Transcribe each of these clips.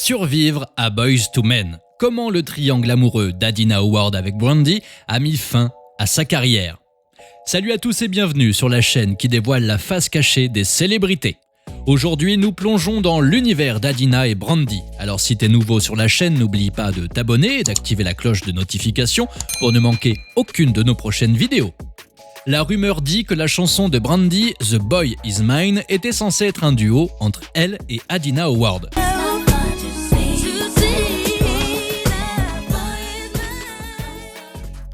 Survivre à Boyz II Men. Comment le triangle amoureux d'Adina Howard avec Brandy a mis fin à sa carrière. Salut à tous et bienvenue sur la chaîne qui dévoile la face cachée des célébrités. Aujourd'hui, nous plongeons dans l'univers d'Adina et Brandy. Alors si t'es nouveau sur la chaîne, n'oublie pas de t'abonner et d'activer la cloche de notification pour ne manquer aucune de nos prochaines vidéos. La rumeur dit que la chanson de Brandy, The Boy Is Mine, était censée être un duo entre elle et Adina Howard.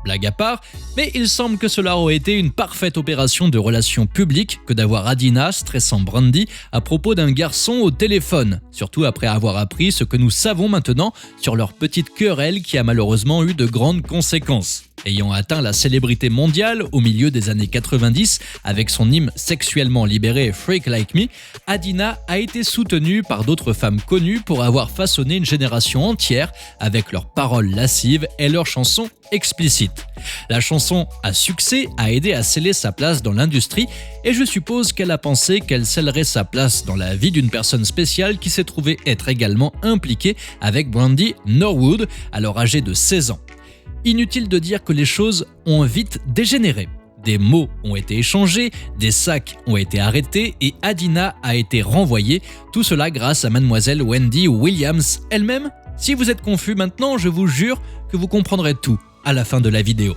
Blague à part, mais il semble que cela aurait été une parfaite opération de relations publiques que d'avoir Adina stressant Brandy à propos d'un garçon au téléphone, surtout après avoir appris ce que nous savons maintenant sur leur petite querelle qui a malheureusement eu de grandes conséquences. Ayant atteint la célébrité mondiale au milieu des années 90 avec son hymne sexuellement libéré Freak Like Me, Adina a été soutenue par d'autres femmes connues pour avoir façonné une génération entière avec leurs paroles lascives et leurs chansons explicites. La chanson à succès a aidé à sceller sa place dans l'industrie et je suppose qu'elle a pensé qu'elle scellerait sa place dans la vie d'une personne spéciale qui s'est trouvée être également impliquée avec Brandy Norwood, alors âgée de 16 ans. Inutile de dire que les choses ont vite dégénéré. Des mots ont été échangés, des sacs ont été arrêtés et Adina a été renvoyée, tout cela grâce à mademoiselle Wendy Williams elle-même. Si vous êtes confus maintenant, je vous jure que vous comprendrez tout à la fin de la vidéo.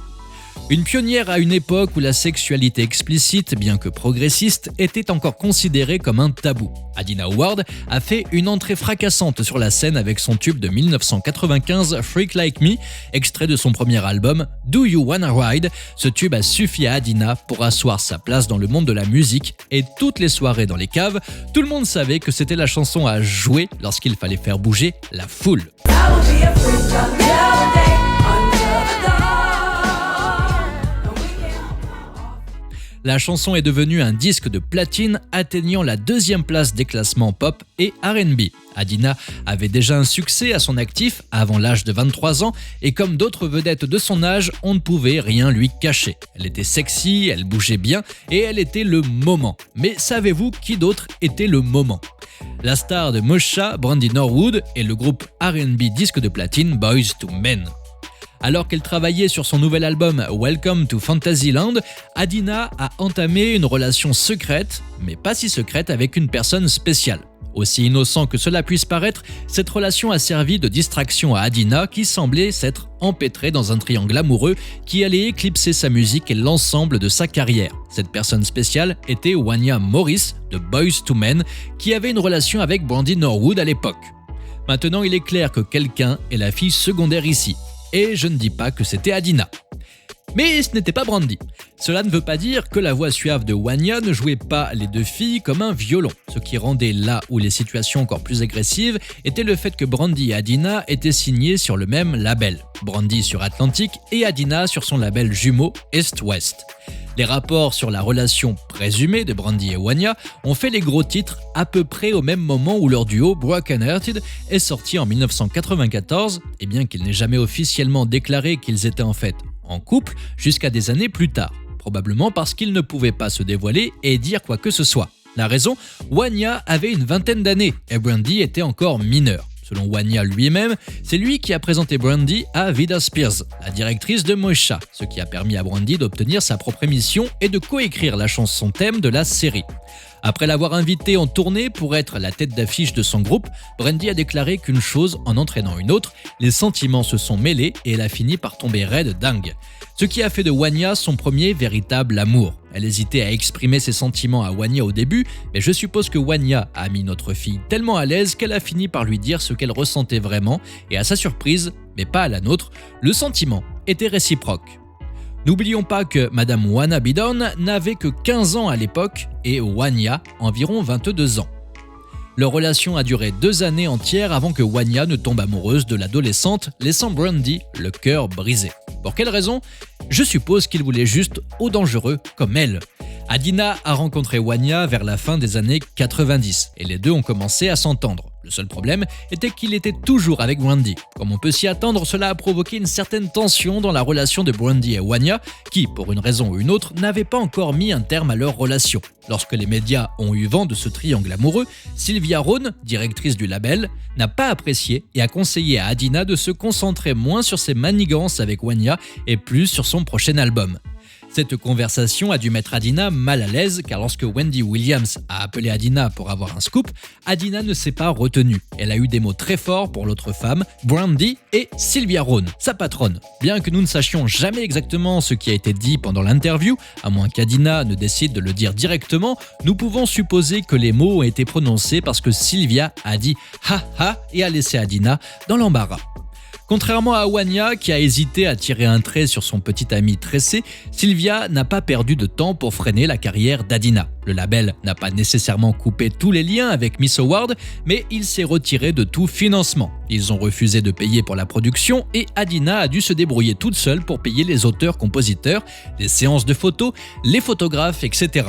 Une pionnière à une époque où la sexualité explicite, bien que progressiste, était encore considérée comme un tabou. Adina Howard a fait une entrée fracassante sur la scène avec son tube de 1995 Freak Like Me, extrait de son premier album Do You Wanna Ride. Ce tube a suffi à Adina pour asseoir sa place dans le monde de la musique et toutes les soirées dans les caves, tout le monde savait que c'était la chanson à jouer lorsqu'il fallait faire bouger la foule. La chanson est devenue un disque de platine, atteignant la 2e place des classements pop et R&B. Adina avait déjà un succès à son actif avant l'âge de 23 ans et comme d'autres vedettes de son âge, on ne pouvait rien lui cacher. Elle était sexy, elle bougeait bien et elle était le moment. Mais savez-vous qui d'autre était le moment ? La star de Mocha, Brandy Norwood et le groupe R&B disque de platine Boyz II Men. Alors qu'elle travaillait sur son nouvel album Welcome to Fantasyland, Adina a entamé une relation secrète, mais pas si secrète, avec une personne spéciale. Aussi innocent que cela puisse paraître, cette relation a servi de distraction à Adina qui semblait s'être empêtrée dans un triangle amoureux qui allait éclipser sa musique et l'ensemble de sa carrière. Cette personne spéciale était Wanya Morris de Boyz II Men qui avait une relation avec Brandy Norwood à l'époque. Maintenant, il est clair que quelqu'un est la fille secondaire ici. Et je ne dis pas que c'était Adina. Mais ce n'était pas Brandy. Cela ne veut pas dire que la voix suave de Wanya ne jouait pas les deux filles comme un violon. Ce qui rendait là où les situations encore plus agressives était le fait que Brandy et Adina étaient signés sur le même label. Brandy sur Atlantic et Adina sur son label jumeau East-West. Les rapports sur la relation présumée de Brandy et Wanya ont fait les gros titres à peu près au même moment où leur duo Broken Hearted est sorti en 1994, et bien qu'il n'ait jamais officiellement déclaré qu'ils étaient en fait en couple jusqu'à des années plus tard, probablement parce qu'ils ne pouvaient pas se dévoiler et dire quoi que ce soit. La raison, Wanya avait une vingtaine d'années et Brandy était encore mineure. Selon Wanya lui-même, c'est lui qui a présenté Brandy à Vida Spears, la directrice de Mocha, ce qui a permis à Brandy d'obtenir sa propre émission et de coécrire la chanson thème de la série. Après l'avoir invitée en tournée pour être la tête d'affiche de son groupe, Brandy a déclaré qu'une chose en entraînant une autre, les sentiments se sont mêlés et elle a fini par tomber raide dingue. Ce qui a fait de Wanya son premier véritable amour. Elle hésitait à exprimer ses sentiments à Wanya au début, mais je suppose que Wanya a mis notre fille tellement à l'aise qu'elle a fini par lui dire ce qu'elle ressentait vraiment, et à sa surprise, mais pas à la nôtre, le sentiment était réciproque. N'oublions pas que Madame Wanna Be Down n'avait que 15 ans à l'époque et Wanya environ 22 ans. Leur relation a duré 2 années entières avant que Wanya ne tombe amoureuse de l'adolescente, laissant Brandy le cœur brisé. Pour quelle raison ? Je suppose qu'il voulait juste au dangereux comme elle. Adina a rencontré Wanya vers la fin des années 90 et les deux ont commencé à s'entendre. Le seul problème était qu'il était toujours avec Brandy. Comme on peut s'y attendre, cela a provoqué une certaine tension dans la relation de Brandy et Wanya, qui, pour une raison ou une autre, n'avaient pas encore mis un terme à leur relation. Lorsque les médias ont eu vent de ce triangle amoureux, Sylvia Rhone, directrice du label, n'a pas apprécié et a conseillé à Adina de se concentrer moins sur ses manigances avec Wanya et plus sur son prochain album. Cette conversation a dû mettre Adina mal à l'aise car lorsque Wendy Williams a appelé Adina pour avoir un scoop, Adina ne s'est pas retenue. Elle a eu des mots très forts pour l'autre femme, Brandy et Sylvia Rhone, sa patronne. Bien que nous ne sachions jamais exactement ce qui a été dit pendant l'interview, à moins qu'Adina ne décide de le dire directement, nous pouvons supposer que les mots ont été prononcés parce que Sylvia a dit « ha ha » et a laissé Adina dans l'embarras. Contrairement à Wanya, qui a hésité à tirer un trait sur son petit ami tressé, Sylvia n'a pas perdu de temps pour freiner la carrière d'Adina. Le label n'a pas nécessairement coupé tous les liens avec Miss Howard, mais il s'est retiré de tout financement. Ils ont refusé de payer pour la production et Adina a dû se débrouiller toute seule pour payer les auteurs-compositeurs, les séances de photos, les photographes, etc.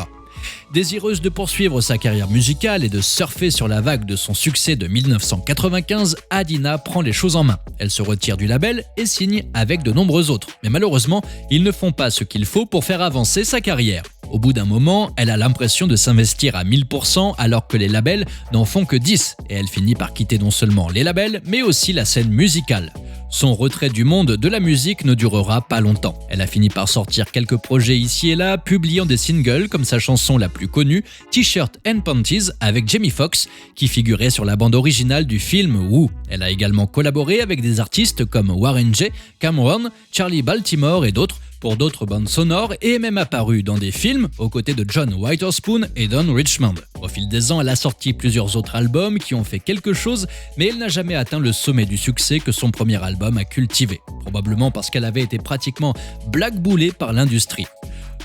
Désireuse de poursuivre sa carrière musicale et de surfer sur la vague de son succès de 1995, Adina prend les choses en main. Elle se retire du label et signe avec de nombreux autres. Mais malheureusement, ils ne font pas ce qu'il faut pour faire avancer sa carrière. Au bout d'un moment, elle a l'impression de s'investir à 1000% alors que les labels n'en font que 10 et elle finit par quitter non seulement les labels mais aussi la scène musicale. Son retrait du monde de la musique ne durera pas longtemps. Elle a fini par sortir quelques projets ici et là, publiant des singles comme sa chanson la plus connue, T-Shirt and Panties avec Jamie Foxx, qui figurait sur la bande originale du film Woo. Elle a également collaboré avec des artistes comme Warren G, Cameron, Charlie Baltimore et d'autres, pour d'autres bandes sonores et est même apparue dans des films aux côtés de John Witherspoon et Don Richmond. Au fil des ans, elle a sorti plusieurs autres albums qui ont fait quelque chose, mais elle n'a jamais atteint le sommet du succès que son premier album a cultivé, probablement parce qu'elle avait été pratiquement blackballée par l'industrie.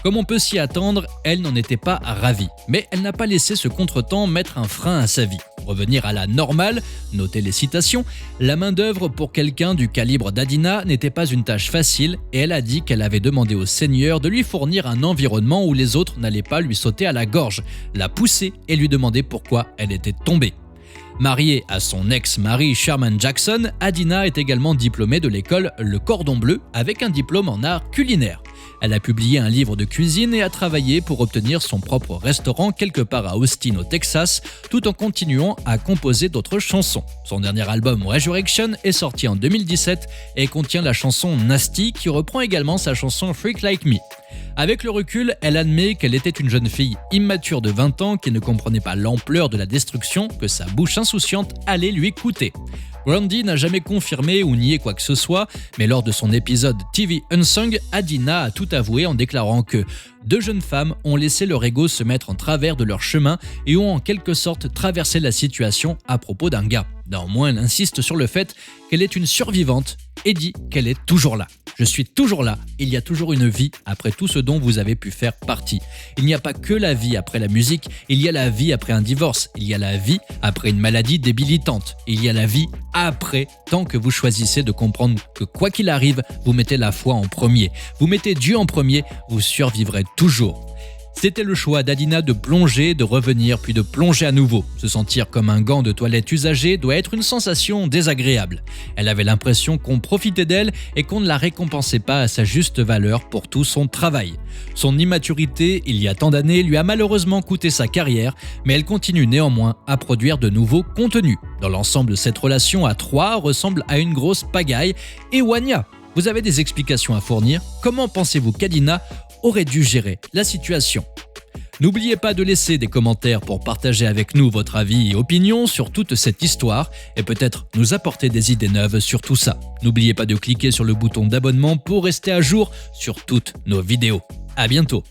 Comme on peut s'y attendre, elle n'en était pas ravie, mais elle n'a pas laissé ce contretemps mettre un frein à sa vie. Revenir à la normale, notez les citations, la main-d'œuvre pour quelqu'un du calibre d'Adina n'était pas une tâche facile et elle a dit qu'elle avait demandé au Seigneur de lui fournir un environnement où les autres n'allaient pas lui sauter à la gorge, la pousser et lui demander pourquoi elle était tombée. Mariée à son ex-mari Sherman Jackson, Adina est également diplômée de l'école Le Cordon Bleu avec un diplôme en art culinaire. Elle a publié un livre de cuisine et a travaillé pour obtenir son propre restaurant quelque part à Austin au Texas, tout en continuant à composer d'autres chansons. Son dernier album Resurrection est sorti en 2017 et contient la chanson Nasty qui reprend également sa chanson Freak Like Me. Avec le recul, elle admet qu'elle était une jeune fille immature de 20 ans qui ne comprenait pas l'ampleur de la destruction que sa bouche insouciante allait lui coûter. Brandy n'a jamais confirmé ou nié quoi que ce soit, mais lors de son épisode TV Unsung, Adina a tout avoué en déclarant que deux jeunes femmes ont laissé leur ego se mettre en travers de leur chemin et ont en quelque sorte traversé la situation à propos d'un gars. Néanmoins, elle insiste sur le fait qu'elle est une survivante et dit qu'elle est toujours là. Je suis toujours là, il y a toujours une vie après tout ce dont vous avez pu faire partie. Il n'y a pas que la vie après la musique, il y a la vie après un divorce, il y a la vie après une maladie débilitante, il y a la vie après tant que vous choisissez de comprendre que quoi qu'il arrive, vous mettez la foi en premier. Vous mettez Dieu en premier, vous survivrez toujours. C'était le choix d'Adina de plonger, de revenir, puis de plonger à nouveau. Se sentir comme un gant de toilette usagé doit être une sensation désagréable. Elle avait l'impression qu'on profitait d'elle et qu'on ne la récompensait pas à sa juste valeur pour tout son travail. Son immaturité, il y a tant d'années, lui a malheureusement coûté sa carrière, mais elle continue néanmoins à produire de nouveaux contenus. Dans l'ensemble, cette relation à trois ressemble à une grosse pagaille. Et Wanya, vous avez des explications à fournir? Comment pensez-vous qu'Adina aurait dû gérer la situation? N'oubliez pas de laisser des commentaires pour partager avec nous votre avis et opinion sur toute cette histoire et peut-être nous apporter des idées neuves sur tout ça. N'oubliez pas de cliquer sur le bouton d'abonnement pour rester à jour sur toutes nos vidéos. À bientôt!